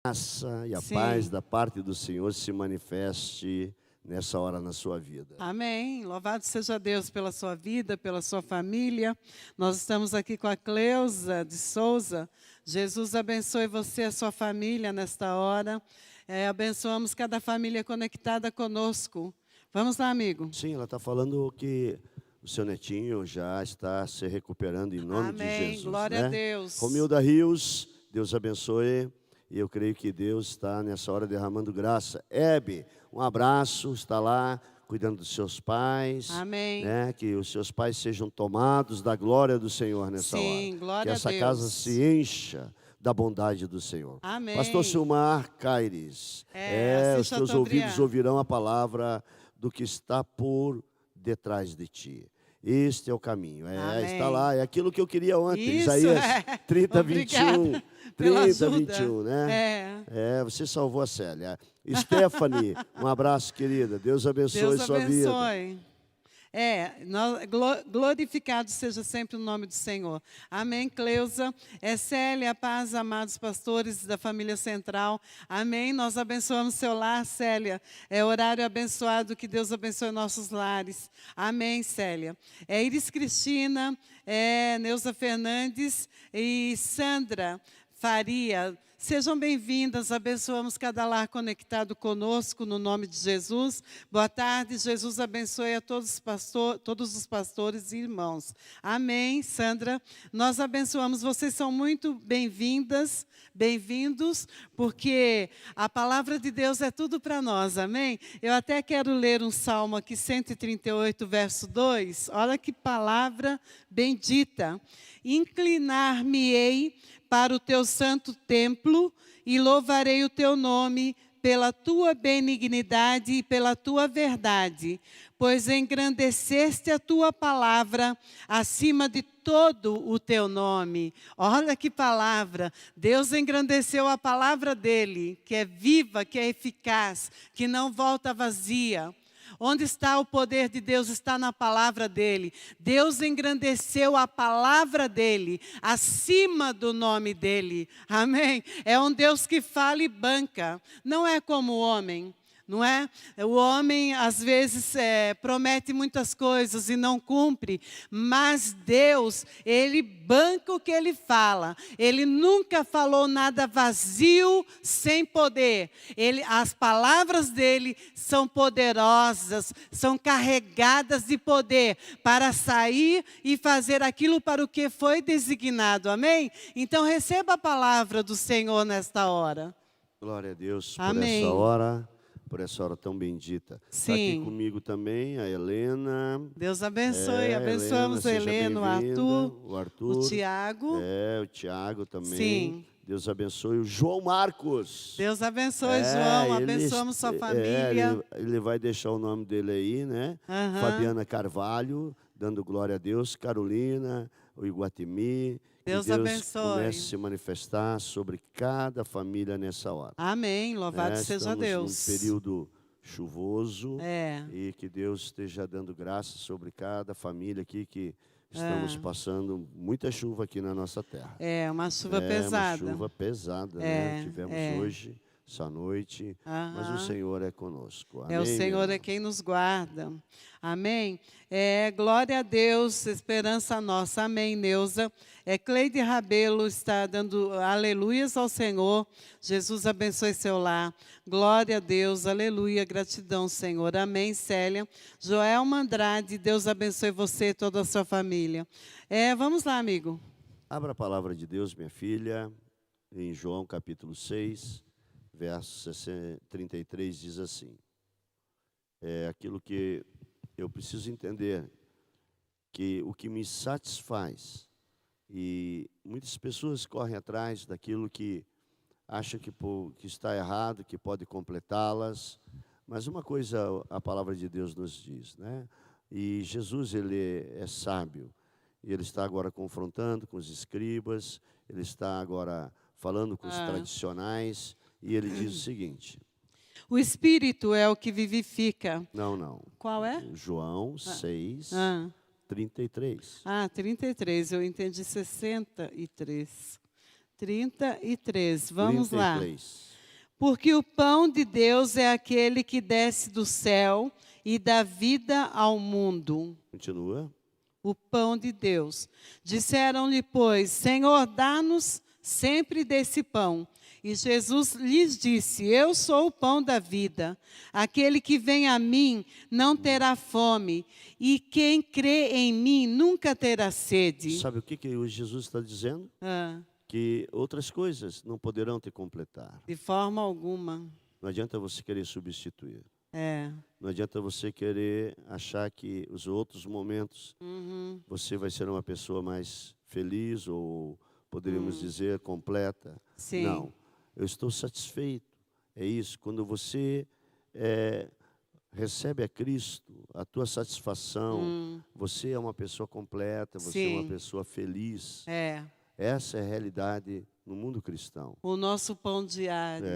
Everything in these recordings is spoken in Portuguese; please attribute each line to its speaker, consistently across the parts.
Speaker 1: graça e a
Speaker 2: Sim.
Speaker 1: paz da parte do Senhor se manifeste nessa hora na sua vida.
Speaker 2: Amém. Louvado seja Deus pela sua vida, pela sua família. Nós estamos aqui com a Cleusa de Souza. Jesus abençoe você e a sua família nesta hora. Abençoamos cada família conectada conosco. Vamos lá, amigo.
Speaker 1: Sim, ela está falando que o seu netinho já está se recuperando em nome de
Speaker 2: Amém.
Speaker 1: Jesus.
Speaker 2: Glória
Speaker 1: né?
Speaker 2: a Deus.
Speaker 1: Romilda Rios, Deus abençoe. E eu creio que Deus está nessa hora derramando graça. Hebe, um abraço, está lá cuidando dos seus pais.
Speaker 2: Amém.
Speaker 1: Né? Que os seus pais sejam tomados da glória do Senhor nessa hora.
Speaker 2: Sim, glória
Speaker 1: que
Speaker 2: a
Speaker 1: essa
Speaker 2: Deus.
Speaker 1: casa se encha da bondade do Senhor.
Speaker 2: Amém.
Speaker 1: Pastor Silmar Caires, os teus ouvidos ouvirão a palavra do que está por detrás de ti. Este é o caminho, está lá, é aquilo que eu queria ontem,
Speaker 2: Isso,
Speaker 1: Isaías 30, 21, 30, 21,
Speaker 2: né?
Speaker 1: Você salvou a Célia. Stephanie, um abraço, querida, Deus abençoe sua vida.
Speaker 2: Glorificado seja sempre o nome do Senhor. Amém, Cleusa. Célia, paz, amados pastores da família Central. Amém. Nós abençoamos seu lar, Célia. Horário abençoado, que Deus abençoe nossos lares. Amém, Célia. Iris Cristina, Neuza Fernandes e Sandra Faria. Sejam bem-vindas, abençoamos cada lar conectado conosco, no nome de Jesus. Boa tarde, Jesus abençoe a todos os pastores e irmãos. Amém, Sandra. Nós abençoamos, vocês são muito bem-vindas, bem-vindos, porque a palavra de Deus é tudo para nós, amém? Eu até quero ler um salmo aqui, 138, verso 2. Olha que palavra bendita. Inclinar-me-ei para o teu santo templo e louvarei o teu nome pela tua benignidade e pela tua verdade, pois engrandeceste a tua palavra acima de todo o teu nome. Olha que palavra, Deus engrandeceu a palavra dele, que é viva, que é eficaz, que não volta vazia. Onde está o poder de Deus? Está na palavra dele. Deus engrandeceu a palavra dele acima do nome dele. Amém? É um Deus que fala e banca. Não é como o homem. Não é? O homem, às vezes, promete muitas coisas e não cumpre, mas Deus, Ele banca o que Ele fala. Ele nunca falou nada vazio, sem poder. As palavras dEle são poderosas, são carregadas de poder para sair e fazer aquilo para o que foi designado. Amém? Então, receba a palavra do Senhor nesta hora.
Speaker 1: Glória a Deus por
Speaker 2: Amém.
Speaker 1: essa hora. Por essa hora tão bendita.
Speaker 2: Sim.
Speaker 1: Está aqui comigo também a Helena.
Speaker 2: Deus abençoe. Abençoamos a Helena, o Arthur, o Tiago.
Speaker 1: O Tiago também.
Speaker 2: Sim.
Speaker 1: Deus abençoe o João Marcos.
Speaker 2: Deus abençoe, João. Abençoamos sua família.
Speaker 1: Ele vai deixar o nome dele aí, né? Fabiana Carvalho, dando glória a Deus. Carolina, o Iguatemi.
Speaker 2: Deus abençoe.
Speaker 1: Comece a se manifestar sobre cada família nessa hora.
Speaker 2: Amém. Louvado seja Deus.
Speaker 1: Estamos num período chuvoso. E que Deus esteja dando graça sobre cada família aqui que estamos passando muita chuva aqui na nossa terra.
Speaker 2: Uma chuva pesada.
Speaker 1: Uma chuva pesada, né? Tivemos hoje, essa noite, mas o Senhor é conosco. Amém,
Speaker 2: o Senhor é quem nos guarda. Amém? Glória a Deus, esperança nossa. Amém, Neuza. Cleide Rabelo está dando aleluias ao Senhor. Jesus abençoe seu lar. Glória a Deus, aleluia, gratidão, Senhor. Amém, Célia. Joelma Andrade, Deus abençoe você e toda a sua família. Vamos lá, amigo.
Speaker 1: Abra a palavra de Deus, minha filha, em João capítulo 6, verso 33, diz assim. Aquilo que eu preciso entender, que o que me satisfaz, e muitas pessoas correm atrás daquilo que acham que está errado, que pode completá-las, mas uma coisa a palavra de Deus nos diz, né? E Jesus, ele é sábio, e ele está agora confrontando com os escribas, ele está agora falando com os tradicionais, e ele diz o seguinte:
Speaker 2: o Espírito é o que vivifica.
Speaker 1: Não.
Speaker 2: Qual é?
Speaker 1: João 6, 33.
Speaker 2: 33, eu entendi 63. 33, vamos 33. Lá. Porque o pão de Deus é aquele que desce do céu e dá vida ao mundo.
Speaker 1: Continua.
Speaker 2: O pão de Deus. Disseram-lhe, pois, Senhor, dá-nos sempre desse pão. E Jesus lhes disse, eu sou o pão da vida. Aquele que vem a mim não terá fome, e quem crê em mim nunca terá sede.
Speaker 1: Sabe o que hoje Jesus está dizendo? Que outras coisas não poderão te completar.
Speaker 2: De forma alguma.
Speaker 1: Não adianta você querer substituir.
Speaker 2: É.
Speaker 1: Não adianta você querer achar que os outros momentos você vai ser uma pessoa mais feliz ou, poderíamos dizer, completa.
Speaker 2: Sim.
Speaker 1: Não, eu estou satisfeito. É isso, quando você recebe a Cristo, a tua satisfação, você é uma pessoa completa, você é uma
Speaker 2: Sim.
Speaker 1: pessoa feliz.
Speaker 2: É.
Speaker 1: Essa é a realidade no mundo cristão.
Speaker 2: O nosso pão diário.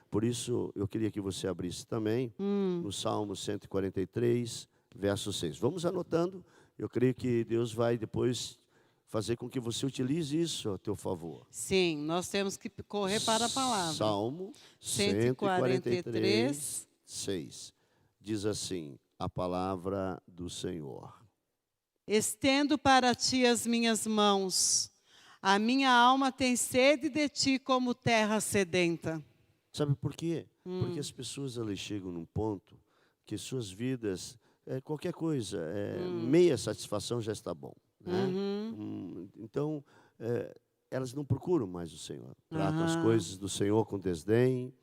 Speaker 1: Por isso, eu queria que você abrisse também no Salmo 143, verso 6. Vamos anotando. Eu creio que Deus vai depois fazer com que você utilize isso a teu favor.
Speaker 2: Sim, nós temos que correr para a palavra.
Speaker 1: Salmo 143, 6. Diz assim, a palavra do Senhor.
Speaker 2: Estendo para ti as minhas mãos. A minha alma tem sede de ti como terra sedenta.
Speaker 1: Sabe por quê? Porque as pessoas elas chegam num ponto que suas vidas, qualquer coisa, meia satisfação já está bom. Né? Então, elas não procuram mais o Senhor. Tratam as coisas do Senhor com desdém,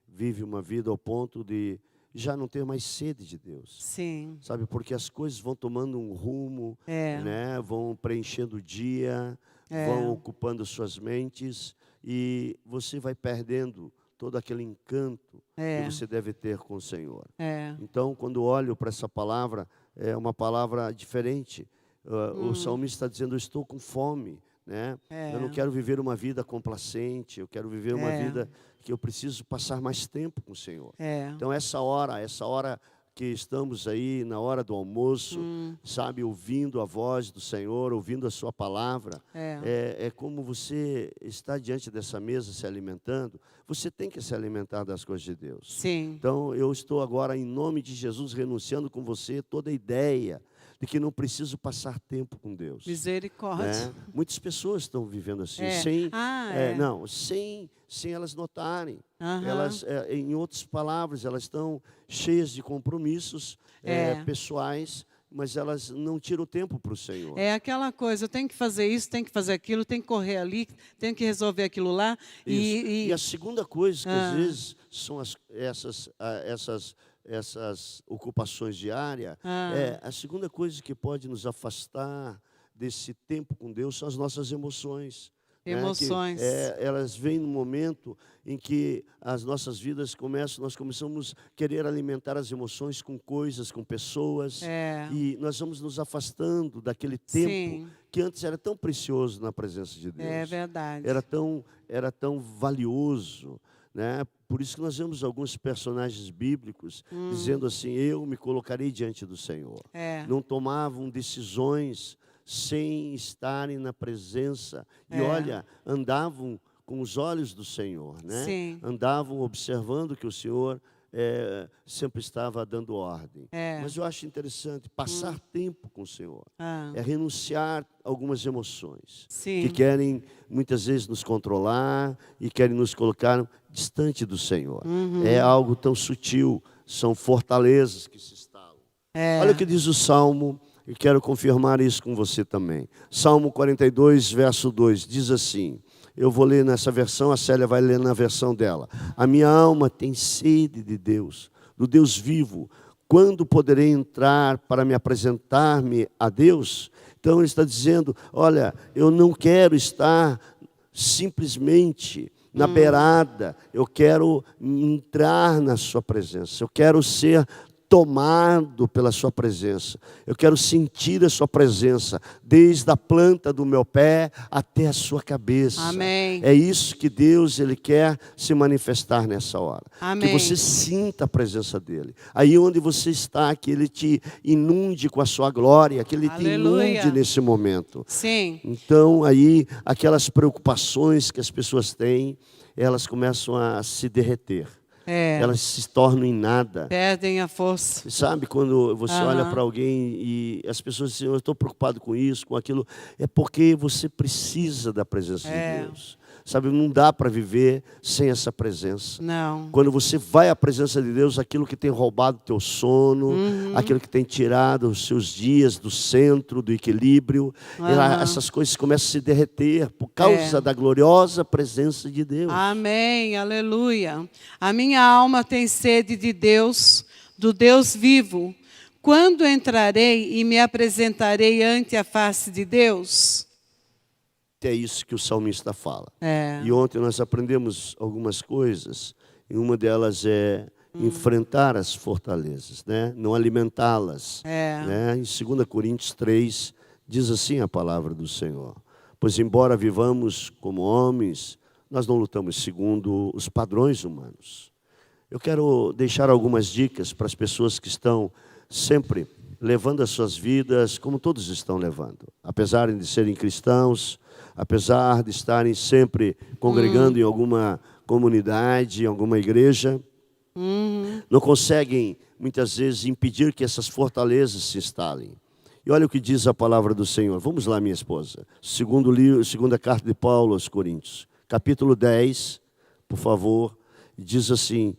Speaker 1: vivem uma vida ao ponto de já não ter mais sede de Deus.
Speaker 2: Sim.
Speaker 1: Sabe, porque as coisas vão tomando um rumo, né? Vão preenchendo o dia, vão ocupando suas mentes e você vai perdendo todo aquele encanto que você deve ter com o Senhor. Então, quando olho para essa palavra, é uma palavra diferente. O salmista está dizendo, eu estou com fome. Né? Eu não quero viver uma vida complacente, eu quero viver uma vida que eu preciso passar mais tempo com o Senhor. Então, essa hora que estamos aí, na hora do almoço, sabe, ouvindo a voz do Senhor, ouvindo a sua palavra, é como você está diante dessa mesa se alimentando, você tem que se alimentar das coisas de Deus.
Speaker 2: Sim.
Speaker 1: Então, eu estou agora, em nome de Jesus, renunciando com você toda a ideia de que não preciso passar tempo com Deus.
Speaker 2: Misericórdia.
Speaker 1: Muitas pessoas estão vivendo assim, sem elas notarem. Elas, em outras palavras, elas estão cheias de compromissos pessoais, mas elas não tiram tempo para o Senhor.
Speaker 2: É aquela coisa, eu tenho que fazer isso, tenho que fazer aquilo, tenho que correr ali, tenho que resolver aquilo lá.
Speaker 1: E a segunda coisa, que às vezes são essas ocupações diárias, a segunda coisa que pode nos afastar desse tempo com Deus são as nossas emoções.
Speaker 2: Emoções.
Speaker 1: Elas vêm no momento em que as nossas vidas nós começamos a querer alimentar as emoções com coisas, com pessoas, e nós vamos nos afastando daquele tempo que antes era tão precioso na presença de Deus.
Speaker 2: É verdade.
Speaker 1: Era tão valioso. Né? Por isso que nós vemos alguns personagens bíblicos dizendo assim, eu me colocarei diante do Senhor. Não tomavam decisões sem estarem na presença. E olha, andavam com os olhos do Senhor. Né?
Speaker 2: Sim.
Speaker 1: Andavam observando que o Senhor sempre estava dando ordem. Mas eu acho interessante, passar tempo com o Senhor. É renunciar a algumas emoções.
Speaker 2: Sim.
Speaker 1: Que querem, muitas vezes, nos controlar e querem nos colocar distante do Senhor. É algo tão sutil, são fortalezas que se instalam. Olha o que diz o Salmo, e quero confirmar isso com você também. Salmo 42, verso 2, diz assim, eu vou ler nessa versão, a Célia vai ler na versão dela. A minha alma tem sede de Deus, do Deus vivo. Quando poderei entrar para me apresentar-me a Deus? Então ele está dizendo, olha, eu não quero estar simplesmente na beirada, eu quero entrar na sua presença, eu quero ser tomado pela sua presença. Eu quero sentir a sua presença, desde a planta do meu pé até a sua cabeça.
Speaker 2: Amém.
Speaker 1: É isso que Deus, Ele quer se manifestar nessa hora.
Speaker 2: Amém.
Speaker 1: Que você sinta a presença dEle. Aí onde você está, que Ele te inunde com a sua glória, que Ele
Speaker 2: Aleluia.
Speaker 1: te inunde nesse momento.
Speaker 2: Sim.
Speaker 1: Então, aí, aquelas preocupações que as pessoas têm, elas começam a se derreter. Elas se tornam em nada.
Speaker 2: Perdem a força.
Speaker 1: Sabe, quando você olha para alguém e as pessoas dizem, eu estou preocupado com isso, com aquilo, é porque você precisa da presença de Deus. Sabe, não dá para viver sem essa presença.
Speaker 2: Não.
Speaker 1: Quando você vai à presença de Deus, aquilo que tem roubado o teu sono, aquilo que tem tirado os seus dias do centro, do equilíbrio, essas coisas começam a se derreter por causa da gloriosa presença de Deus.
Speaker 2: Amém, aleluia. A minha alma tem sede de Deus, do Deus vivo. Quando entrarei e me apresentarei ante a face de Deus?
Speaker 1: É isso que o salmista fala. E ontem nós aprendemos algumas coisas, e uma delas é enfrentar as fortalezas, né? Não alimentá-las. Né? Em 2 Coríntios 3, diz assim a palavra do Senhor. Pois embora vivamos como homens, nós não lutamos segundo os padrões humanos. Eu quero deixar algumas dicas para as pessoas que estão sempre levando as suas vidas como todos estão levando. Apesar de serem cristãos, apesar de estarem sempre congregando em alguma comunidade, em alguma igreja, não conseguem, muitas vezes, impedir que essas fortalezas se instalem. E olha o que diz a palavra do Senhor. Vamos lá, minha esposa. Segunda carta de Paulo aos Coríntios, capítulo 10, por favor. Diz assim,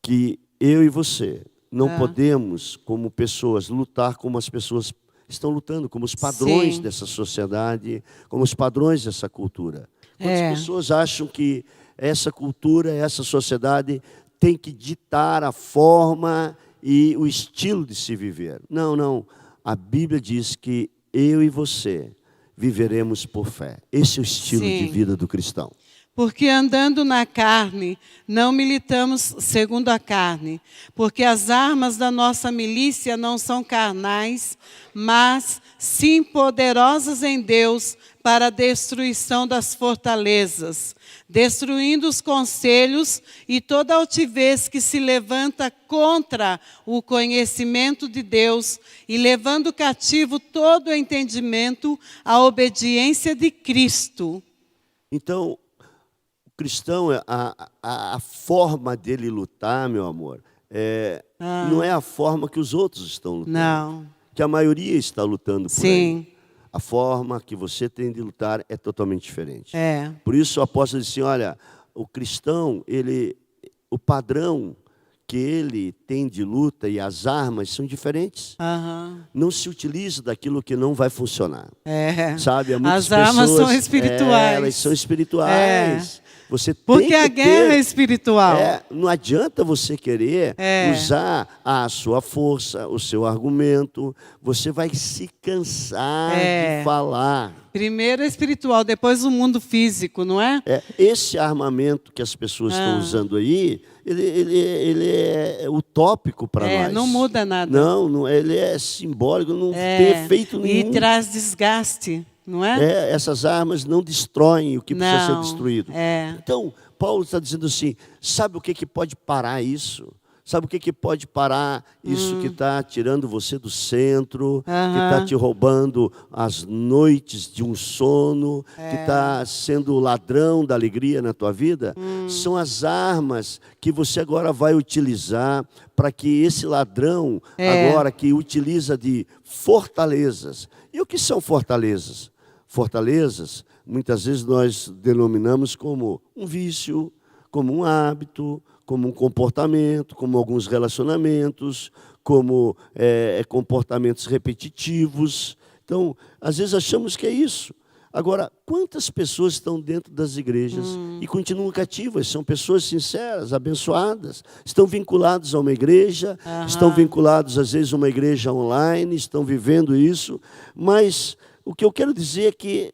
Speaker 1: que eu e você não podemos, como pessoas, lutar como as pessoas estão lutando, como os padrões dessa sociedade, como os padrões dessa cultura. Quantas pessoas acham que essa cultura, essa sociedade tem que ditar a forma e o estilo de se viver? Não, não. A Bíblia diz que eu e você viveremos por fé. Esse é o estilo de vida do cristão.
Speaker 2: Porque andando na carne, não militamos segundo a carne, porque as armas da nossa milícia não são carnais, mas sim poderosas em Deus para a destruição das fortalezas, destruindo os conselhos e toda altivez que se levanta contra o conhecimento de Deus e levando cativo todo o entendimento à obediência de Cristo.
Speaker 1: Então, cristão, a forma dele lutar, meu amor, não é a forma que os outros estão lutando.
Speaker 2: Não.
Speaker 1: Que a maioria está lutando por
Speaker 2: Sim.
Speaker 1: aí. A forma que você tem de lutar é totalmente diferente.
Speaker 2: É.
Speaker 1: Por isso o apóstolo disse assim, olha, o cristão, o padrão que ele tem de luta e as armas são diferentes. Não se utiliza daquilo que não vai funcionar. Sabe?
Speaker 2: As armas são espirituais.
Speaker 1: Elas são espirituais. Você
Speaker 2: Porque
Speaker 1: tem que
Speaker 2: a guerra é espiritual.
Speaker 1: não adianta você querer usar a sua força, o seu argumento. Você vai se cansar de falar.
Speaker 2: Primeiro é espiritual, depois o mundo físico, não é?
Speaker 1: Esse armamento que as pessoas estão usando aí, ele é utópico para nós.
Speaker 2: Não muda nada.
Speaker 1: Não, ele é simbólico, não tem efeito nenhum.
Speaker 2: E traz desgaste, não é?
Speaker 1: Essas armas não destroem o que precisa ser destruído. Então, Paulo está dizendo assim, sabe o que pode parar isso? Sabe o que pode parar isso que está tirando você do centro, que está te roubando as noites de um sono, que está sendo o ladrão da alegria na tua vida? São as armas que você agora vai utilizar para que esse ladrão, agora que utiliza de fortalezas. E o que são fortalezas? Fortalezas, muitas vezes nós denominamos como um vício, como um hábito, como um comportamento, como alguns relacionamentos, como comportamentos repetitivos. Então, às vezes achamos que é isso. Agora, quantas pessoas estão dentro das igrejas e continuam cativas? São pessoas sinceras, abençoadas, estão vinculados a uma igreja, estão vinculados, às vezes, a uma igreja online, estão vivendo isso. Mas o que eu quero dizer é que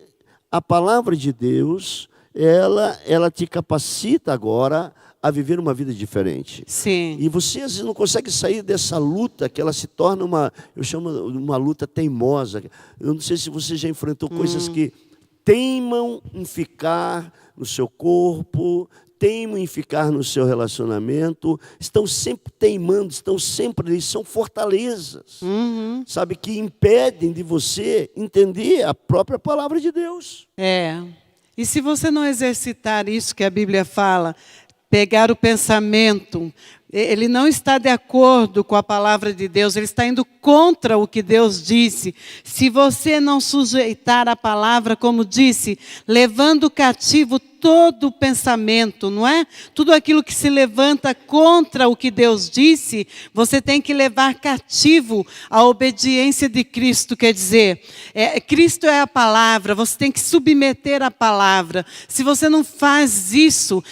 Speaker 1: a palavra de Deus, ela te capacita agora a viver uma vida diferente.
Speaker 2: Sim.
Speaker 1: E você às vezes não consegue sair dessa luta, que ela se torna eu chamo uma luta teimosa. Eu não sei se você já enfrentou coisas que teimam em ficar no seu corpo, teimam em ficar no seu relacionamento, estão sempre teimando, estão sempre ali, são fortalezas, sabe, que impedem de você entender a própria palavra de Deus.
Speaker 2: E se você não exercitar isso que a Bíblia fala, pegar o pensamento, ele não está de acordo com a palavra de Deus, ele está indo contra o que Deus disse. Se você não sujeitar a palavra, como disse, levando cativo todo o pensamento, não é? Tudo aquilo que se levanta contra o que Deus disse, você tem que levar cativo a obediência de Cristo. Quer dizer, Cristo é a palavra, você tem que submeter a palavra. Se você não faz isso,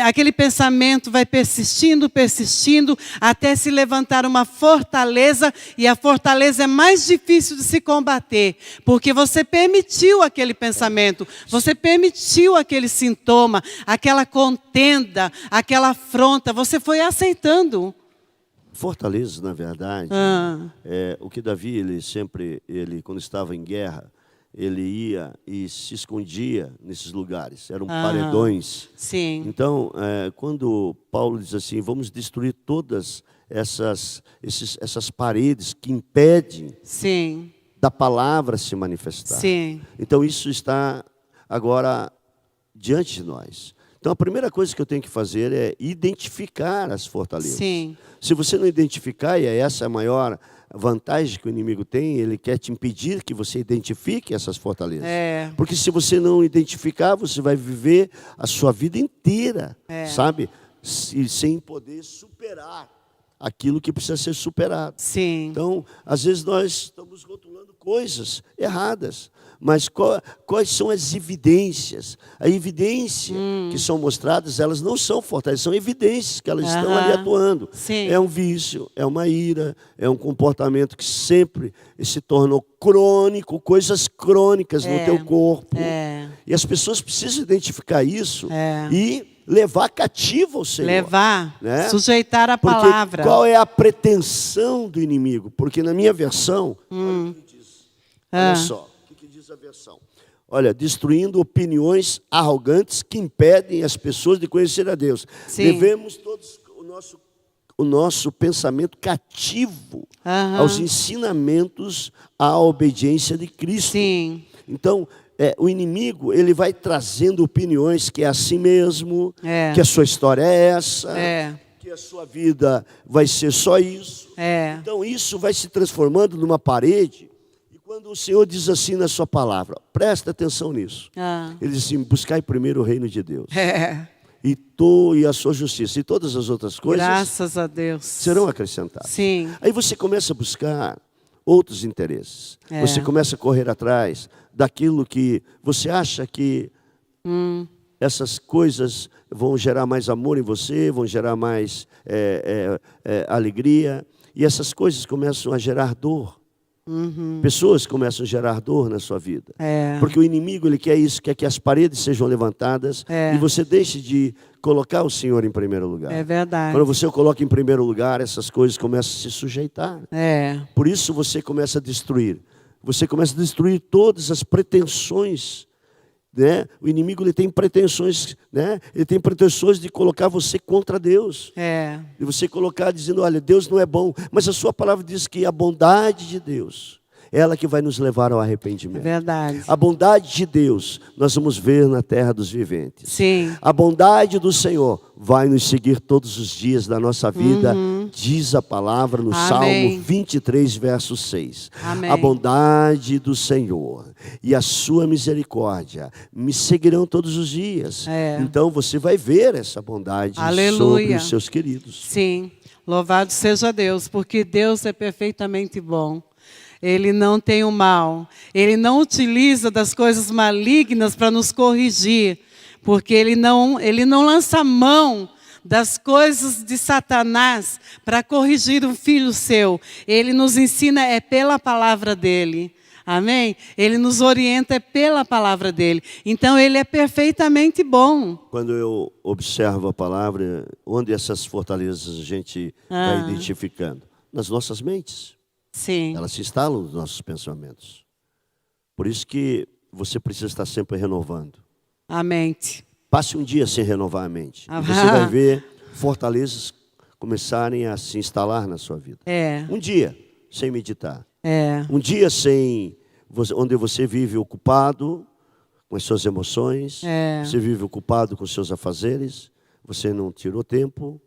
Speaker 2: aquele pensamento vai persistindo, até se levantar uma fortaleza, e a fortaleza é mais difícil de se combater, porque você permitiu aquele pensamento, você permitiu aquele sintoma, aquela contenda, aquela afronta, você foi aceitando.
Speaker 1: Fortaleza, na verdade, o que Davi, ele quando estava em guerra, ele ia e se escondia nesses lugares, eram paredões.
Speaker 2: Sim.
Speaker 1: Então, quando Paulo diz assim, vamos destruir todas essas paredes que impedem da palavra se manifestar.
Speaker 2: Sim.
Speaker 1: Então, isso está agora diante de nós. Então, a primeira coisa que eu tenho que fazer é identificar as fortalezas.
Speaker 2: Sim.
Speaker 1: Se você não identificar, e essa é a maior vantagem que o inimigo tem, ele quer te impedir que você identifique essas fortalezas. Porque se você não identificar, você vai viver a sua vida inteira, sabe? Sem poder superar aquilo que precisa ser superado.
Speaker 2: Sim.
Speaker 1: Então, às vezes nós estamos rotulando coisas erradas. Mas quais são as evidências? A evidência que são mostradas, elas não são fortalezas, são evidências que elas estão ali atuando.
Speaker 2: Sim.
Speaker 1: É um vício, é uma ira, é um comportamento que sempre se tornou crônico, coisas crônicas no teu corpo. E as pessoas precisam identificar isso e levar cativo ao Senhor.
Speaker 2: Levar,
Speaker 1: né?
Speaker 2: Sujeitar a
Speaker 1: Porque
Speaker 2: palavra.
Speaker 1: qual é a pretensão do inimigo? Porque na minha versão, olha o que diz. Olha só. A versão. Olha, destruindo opiniões arrogantes que impedem as pessoas de conhecer a Deus.
Speaker 2: Sim.
Speaker 1: Devemos todos o nosso pensamento cativo aos ensinamentos, à obediência de Cristo.
Speaker 2: Sim.
Speaker 1: Então, o inimigo, ele vai trazendo opiniões que é assim mesmo, que a sua história é essa, que a sua vida vai ser só isso. Então, isso vai se transformando numa parede. Quando o Senhor diz assim na sua palavra, presta atenção nisso. Ele diz assim, buscai primeiro o reino de Deus. E a sua justiça. E todas as outras coisas,
Speaker 2: graças a Deus,
Speaker 1: serão acrescentadas.
Speaker 2: Sim.
Speaker 1: Aí você começa a buscar outros interesses. Você começa a correr atrás daquilo que você acha que essas coisas vão gerar mais amor em você, vão gerar mais alegria. E essas coisas começam a gerar dor. Pessoas começam a gerar dor na sua vida. Porque o inimigo, ele quer isso, quer que as paredes sejam levantadas e você deixe de colocar o Senhor em primeiro lugar.
Speaker 2: É verdade.
Speaker 1: Quando você o coloca em primeiro lugar, essas coisas começam a se sujeitar. Por isso você começa a destruir. Você começa a destruir todas as pretensões. Né? O inimigo, ele tem pretensões, né? Ele tem pretensões de colocar você contra Deus. De você colocar dizendo, olha, Deus não é bom. Mas a sua palavra diz que a bondade de Deus, ela que vai nos levar ao arrependimento.
Speaker 2: Verdade.
Speaker 1: A bondade de Deus, nós vamos ver na terra dos viventes.
Speaker 2: Sim.
Speaker 1: A bondade do Senhor vai nos seguir todos os dias da nossa vida, diz a palavra no Salmo 23, verso 6.
Speaker 2: Amém.
Speaker 1: A bondade do Senhor e a sua misericórdia me seguirão todos os dias. Então você vai ver essa bondade sobre os seus queridos.
Speaker 2: Sim, louvado seja Deus, porque Deus é perfeitamente bom. Ele não tem o mal, Ele não utiliza das coisas malignas para nos corrigir, porque Ele não lança mão das coisas de Satanás para corrigir um filho seu. Ele nos ensina pela palavra dEle. Amém? Ele nos orienta pela palavra dele. Então, ele é perfeitamente bom.
Speaker 1: Quando eu observo a palavra, onde essas fortalezas a gente vai identificando? Nas nossas mentes.
Speaker 2: Sim.
Speaker 1: Elas se instalam nos nossos pensamentos. Por isso que você precisa estar sempre renovando.
Speaker 2: A mente.
Speaker 1: Passe um dia sem renovar a mente. E você vai ver fortalezas começarem a se instalar na sua vida. Um dia sem meditar. Um dia onde você vive ocupado com as suas emoções. Você vive ocupado com os seus afazeres. Você não tirou tempo.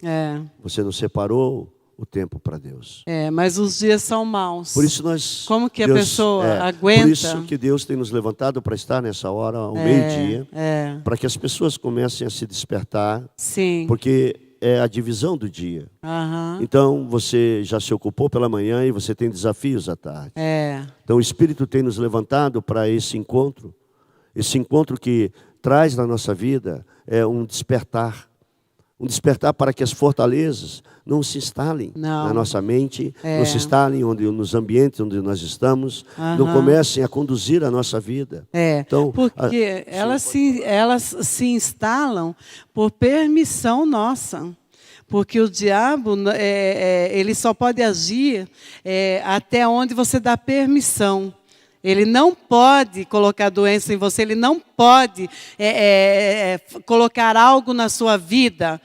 Speaker 1: Você não separou o tempo para Deus.
Speaker 2: Mas os dias são maus.
Speaker 1: Por isso nós...
Speaker 2: Como que a pessoa aguenta?
Speaker 1: Por isso que Deus tem nos levantado para estar nessa hora, ao meio-dia, para que as pessoas comecem a se despertar.
Speaker 2: Sim.
Speaker 1: Porque é a divisão do dia. Então, você já se ocupou pela manhã e você tem desafios à tarde. Então, o Espírito tem nos levantado para esse encontro que traz na nossa vida um despertar para que as fortalezas não se instalem na nossa mente, não se instalem nos ambientes onde nós estamos, não comecem a conduzir a nossa vida.
Speaker 2: Então, porque elas se instalam por permissão nossa. Porque o diabo, ele só pode agir até onde você dá permissão. Ele não pode colocar doença em você, ele não pode colocar algo na sua vida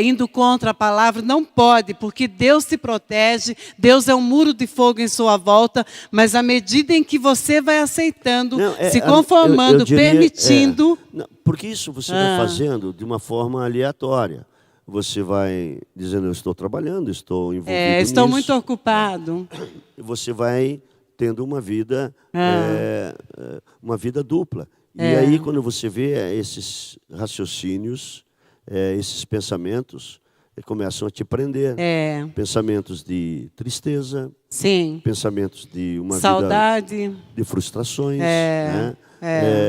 Speaker 2: indo contra a palavra, não pode, porque Deus te protege, Deus é um muro de fogo em sua volta, mas à medida em que você vai aceitando, se conformando, eu diria, permitindo...
Speaker 1: porque isso você vai fazendo de uma forma aleatória. Você vai dizendo, eu estou trabalhando, estou envolvido
Speaker 2: estou
Speaker 1: nisso.
Speaker 2: muito ocupado.
Speaker 1: Você vai tendo uma vida dupla. E aí, quando você vê esses raciocínios, esses pensamentos, começam a te prender. Pensamentos de tristeza,
Speaker 2: sim,
Speaker 1: pensamentos de uma
Speaker 2: saudade,
Speaker 1: vida de frustrações.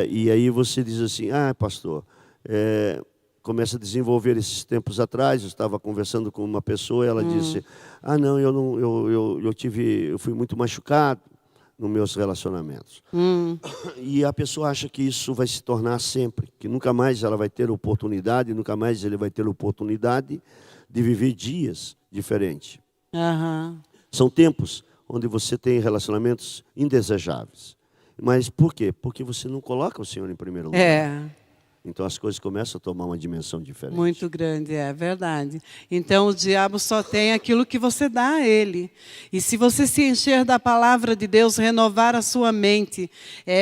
Speaker 1: E aí você diz assim, pastor, começa a desenvolver esses tempos atrás. Eu estava conversando com uma pessoa e ela disse, eu fui muito machucado nos meus relacionamentos. E a pessoa acha que isso vai se tornar sempre, que nunca mais ela vai ter oportunidade, nunca mais ele vai ter oportunidade de viver dias diferentes. São tempos onde você tem relacionamentos indesejáveis. Mas por quê? Porque você não coloca o Senhor em primeiro lugar. Então as coisas começam a tomar uma dimensão diferente.
Speaker 2: Muito grande, é verdade. Então o diabo só tem aquilo que você dá a ele. E se você se encher da palavra de Deus, renovar a sua mente,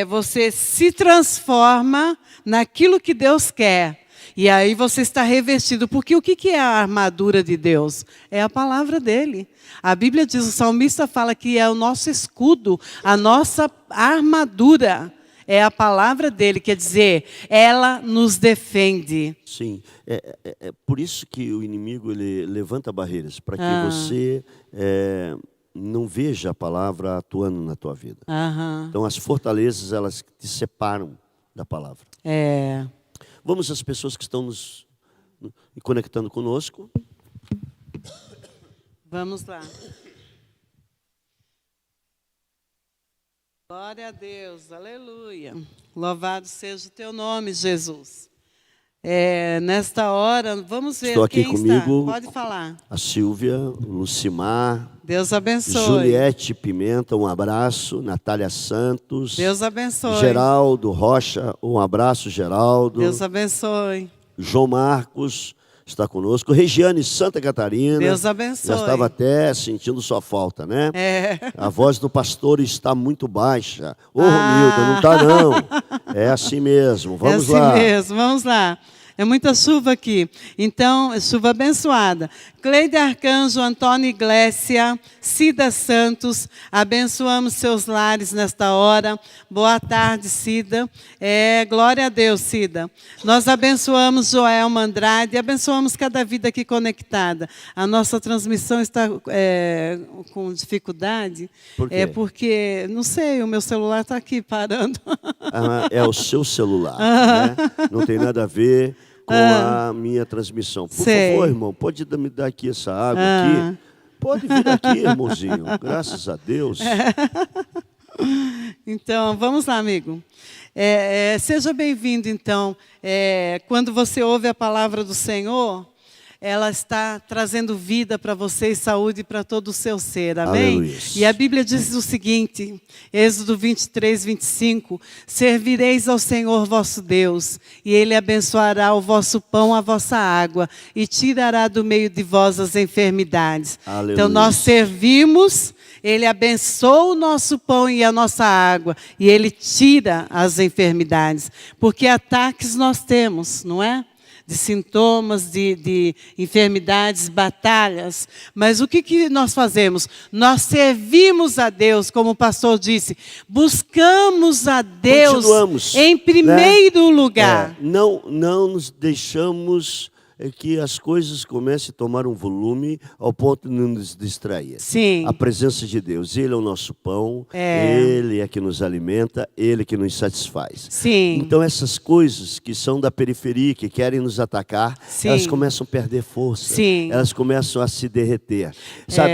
Speaker 2: você se transforma naquilo que Deus quer. E aí você está revestido. Porque o que é a armadura de Deus? É a palavra dele. A Bíblia diz, o salmista fala que é o nosso escudo, a nossa armadura. É a palavra dele, quer dizer, ela nos defende.
Speaker 1: Sim, é por isso que o inimigo ele levanta barreiras, para que você não veja a palavra atuando na tua vida. Então as fortalezas, elas te separam da palavra. Vamos às pessoas que estão nos conectando conosco.
Speaker 2: Vamos lá. Glória a Deus, aleluia. Louvado seja o teu nome, Jesus. Nesta hora, vamos ver
Speaker 1: Estou aqui
Speaker 2: quem
Speaker 1: comigo,
Speaker 2: está. Pode falar.
Speaker 1: A Silvia, Lucimar.
Speaker 2: Deus abençoe.
Speaker 1: Juliette Pimenta, um abraço. Natália Santos.
Speaker 2: Deus abençoe.
Speaker 1: Geraldo Rocha, um abraço, Geraldo.
Speaker 2: Deus abençoe.
Speaker 1: João Marcos está conosco. Regiane Santa Catarina.
Speaker 2: Deus abençoe.
Speaker 1: Já estava até sentindo sua falta, né? A voz do pastor está muito baixa. Ô, Romilda, não está não. É assim mesmo. Vamos lá.
Speaker 2: É assim mesmo, vamos lá. É muita chuva aqui. Então, chuva abençoada. Cleide Arcanjo, Antônio Iglésia, Cida Santos, abençoamos seus lares nesta hora. Boa tarde, Cida. Glória a Deus, Cida. Nós abençoamos Joelma Andrade, abençoamos cada vida aqui conectada. A nossa transmissão está com dificuldade.
Speaker 1: Por quê?
Speaker 2: Porque, não sei, o meu celular está aqui parando.
Speaker 1: É o seu celular, né? Não tem nada a ver com a minha transmissão. Por favor, irmão, pode me dar aqui essa água aqui? Pode vir aqui, irmãozinho. Graças a Deus.
Speaker 2: Então, vamos lá, amigo. Seja bem-vindo, então. Quando você ouve a palavra do Senhor, ela está trazendo vida para você e saúde para todo o seu ser, amém?
Speaker 1: Aleluia.
Speaker 2: E a Bíblia diz o seguinte, Êxodo 23, 25, servireis ao Senhor vosso Deus, e Ele abençoará o vosso pão, a vossa água, e tirará do meio de vós as enfermidades.
Speaker 1: Aleluia.
Speaker 2: Então nós servimos, Ele abençoa o nosso pão e a nossa água, e Ele tira as enfermidades, porque ataques nós temos, não é? De sintomas, de enfermidades, batalhas. Mas o que nós fazemos? Nós servimos a Deus, como o pastor disse. Buscamos a Deus em primeiro lugar.
Speaker 1: Não nos deixamos que as coisas comecem a tomar um volume ao ponto de nos distrair.
Speaker 2: Sim.
Speaker 1: A presença de Deus, Ele é o nosso pão, Ele é que nos alimenta, Ele é que nos satisfaz.
Speaker 2: Sim.
Speaker 1: Então essas coisas que são da periferia, que querem nos atacar,
Speaker 2: Sim.
Speaker 1: elas começam a perder força,
Speaker 2: Sim.
Speaker 1: elas começam a se derreter. Sabe,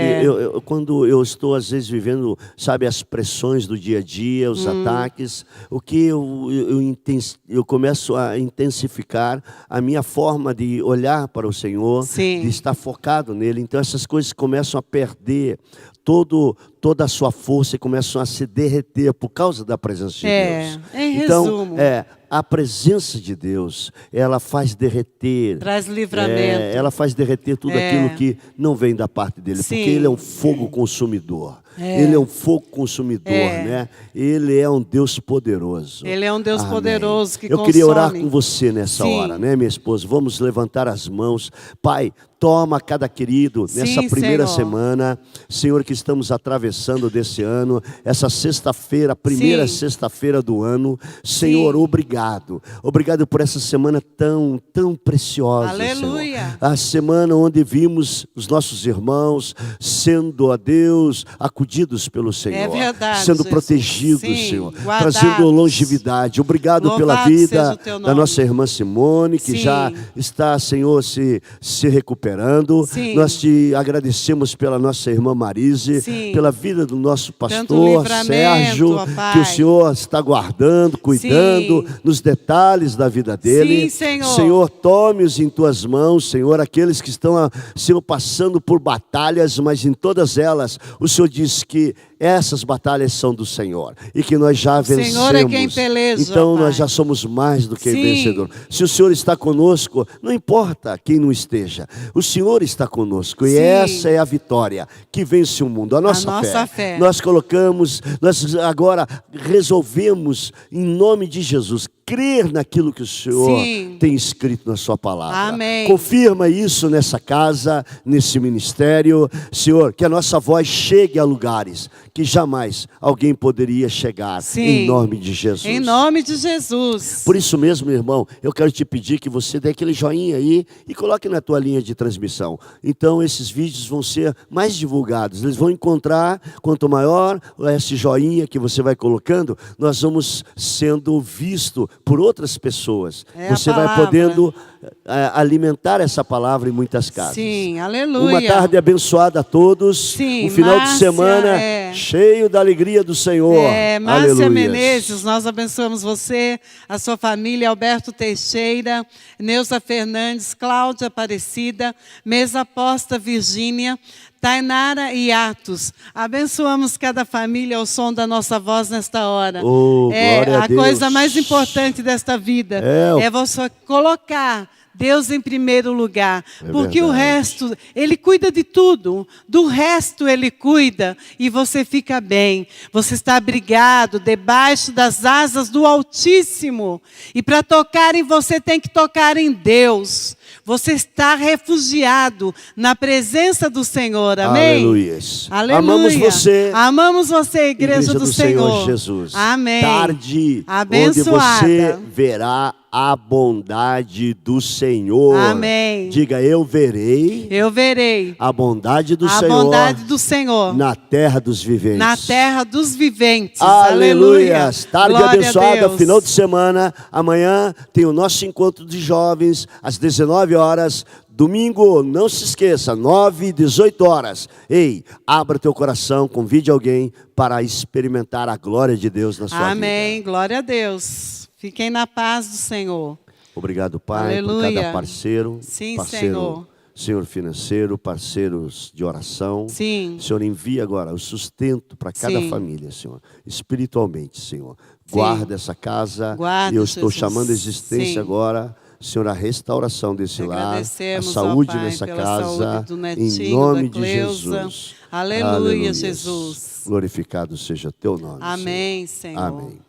Speaker 1: quando eu estou às vezes vivendo, sabe, as pressões do dia a dia, os ataques, o que eu começo a intensificar a minha forma de olhar para o Senhor,
Speaker 2: Sim.
Speaker 1: de estar focado nele. Então essas coisas começam a perder toda a sua força e começam a se derreter por causa da presença de Deus.
Speaker 2: Em
Speaker 1: então,
Speaker 2: resumo.
Speaker 1: A presença de Deus, ela faz derreter.
Speaker 2: Traz livramento.
Speaker 1: Ela faz derreter tudo aquilo que não vem da parte dele.
Speaker 2: Sim.
Speaker 1: Porque Ele é um fogo consumidor. Ele é um fogo consumidor, né? Ele é um Deus poderoso.
Speaker 2: Ele é um Deus poderoso que consome.
Speaker 1: Eu queria orar com você nessa
Speaker 2: Sim.
Speaker 1: hora, né, minha esposa? Vamos levantar as mãos. Pai, toma cada querido nessa primeira semana, Senhor, que estamos atravessando desse ano, essa sexta-feira, a primeira sexta-feira do ano. Senhor, obrigado. Obrigado por essa semana tão preciosa,
Speaker 2: Aleluia.
Speaker 1: Senhor. A semana onde vimos os nossos irmãos sendo, a Deus, acudidos pelo Senhor.
Speaker 2: É verdade,
Speaker 1: sendo
Speaker 2: Jesus.
Speaker 1: protegidos,
Speaker 2: Sim,
Speaker 1: Senhor.
Speaker 2: guardados.
Speaker 1: Trazendo longevidade. Obrigado
Speaker 2: Louvado
Speaker 1: pela
Speaker 2: seja
Speaker 1: vida
Speaker 2: o teu
Speaker 1: da
Speaker 2: nome.
Speaker 1: nossa irmã Simone, que
Speaker 2: Sim.
Speaker 1: já está, Senhor, se recuperando.
Speaker 2: Sim.
Speaker 1: Nós te agradecemos pela nossa irmã Marise,
Speaker 2: Sim.
Speaker 1: pela vida do nosso
Speaker 2: Tanto
Speaker 1: pastor
Speaker 2: livramento,
Speaker 1: Sérgio,
Speaker 2: ó Pai.
Speaker 1: que o Senhor está guardando, cuidando
Speaker 2: Sim.
Speaker 1: nos detalhes da vida dele.
Speaker 2: Sim, Senhor.
Speaker 1: Senhor, tome-os em tuas mãos, Senhor, aqueles que estão, Senhor, passando por batalhas, mas em todas elas, o Senhor diz que essas batalhas são do Senhor e que nós já vencemos.
Speaker 2: O Senhor é quem peleja,
Speaker 1: então
Speaker 2: Pai.
Speaker 1: nós já somos mais do que
Speaker 2: Sim.
Speaker 1: vencedor. Se o Senhor está conosco, não importa quem não esteja, o Senhor está conosco. E
Speaker 2: Sim.
Speaker 1: essa é a vitória que vence o mundo, a nossa fé. Nós colocamos, nós agora resolvemos, em nome de Jesus, crer naquilo que o Senhor tem escrito na sua palavra.
Speaker 2: Amém.
Speaker 1: Confirma isso nessa casa, nesse ministério. Senhor, que a nossa voz chegue a lugares que jamais alguém poderia chegar. Em nome de Jesus.
Speaker 2: Em nome de Jesus.
Speaker 1: Por isso mesmo, irmão, eu quero te pedir que você dê aquele joinha aí e coloque na tua linha de transmissão. Então esses vídeos vão ser mais divulgados. Eles vão encontrar, quanto maior esse joinha que você vai colocando, nós vamos sendo visto por outras pessoas. Você vai podendo alimentar essa palavra em muitas casas.
Speaker 2: Sim, aleluia.
Speaker 1: Uma tarde abençoada a todos.
Speaker 2: Sim,
Speaker 1: um final de
Speaker 2: Márcia,
Speaker 1: semana cheio da alegria do Senhor.
Speaker 2: Márcia
Speaker 1: Aleluia.
Speaker 2: Menezes, nós abençoamos você, a sua família, Alberto Teixeira, Neuza Fernandes, Cláudia Aparecida, Mesa Aposta Virgínia, Tainara e Atos. Abençoamos cada família ao som da nossa voz nesta hora.
Speaker 1: Glória a Deus.
Speaker 2: Coisa mais importante desta vida é você colocar Deus em primeiro lugar, porque o resto, Ele cuida de tudo, do resto Ele cuida e você fica bem, você está abrigado debaixo das asas do Altíssimo, e para tocar em você tem que tocar em Deus, você está refugiado na presença do Senhor, amém?
Speaker 1: Aleluia.
Speaker 2: Amamos você, Igreja do Senhor
Speaker 1: Jesus.
Speaker 2: Amém.
Speaker 1: Tarde
Speaker 2: abençoada,
Speaker 1: onde você verá a bondade do Senhor.
Speaker 2: Amém.
Speaker 1: Diga, eu verei a bondade do Senhor.
Speaker 2: A bondade do Senhor.
Speaker 1: Na terra dos viventes.
Speaker 2: Na terra dos viventes.
Speaker 1: Aleluia. Tarde
Speaker 2: Glória
Speaker 1: abençoada, final de semana. Amanhã tem o nosso encontro de jovens, às 19 horas. Domingo, não se esqueça, 9 e 18 horas. Ei, abra teu coração, convide alguém para experimentar a glória de Deus na sua vida.
Speaker 2: Amém. Glória a Deus. Fiquem na paz do Senhor.
Speaker 1: Obrigado, Pai, por
Speaker 2: Aleluia.
Speaker 1: cada parceiro.
Speaker 2: Sim,
Speaker 1: parceiro, Senhor financeiro, parceiros de oração.
Speaker 2: Sim.
Speaker 1: Senhor, envia agora o sustento para cada
Speaker 2: Sim.
Speaker 1: família, Senhor. Espiritualmente, Senhor.
Speaker 2: Sim.
Speaker 1: Guarda essa casa.
Speaker 2: Guarda,
Speaker 1: E eu estou
Speaker 2: Jesus.
Speaker 1: chamando a existência
Speaker 2: Sim.
Speaker 1: agora, Senhor, a restauração desse lar, a
Speaker 2: Agradecemos,
Speaker 1: saúde
Speaker 2: ó Pai,
Speaker 1: nessa
Speaker 2: pela
Speaker 1: casa,
Speaker 2: saúde do netinho,
Speaker 1: em nome
Speaker 2: da
Speaker 1: de
Speaker 2: Cleusa.
Speaker 1: Jesus.
Speaker 2: Aleluia,
Speaker 1: Aleluia.
Speaker 2: Jesus.
Speaker 1: Glorificado seja teu nome,
Speaker 2: Amém,
Speaker 1: Senhor.
Speaker 2: Senhor.
Speaker 1: Amém.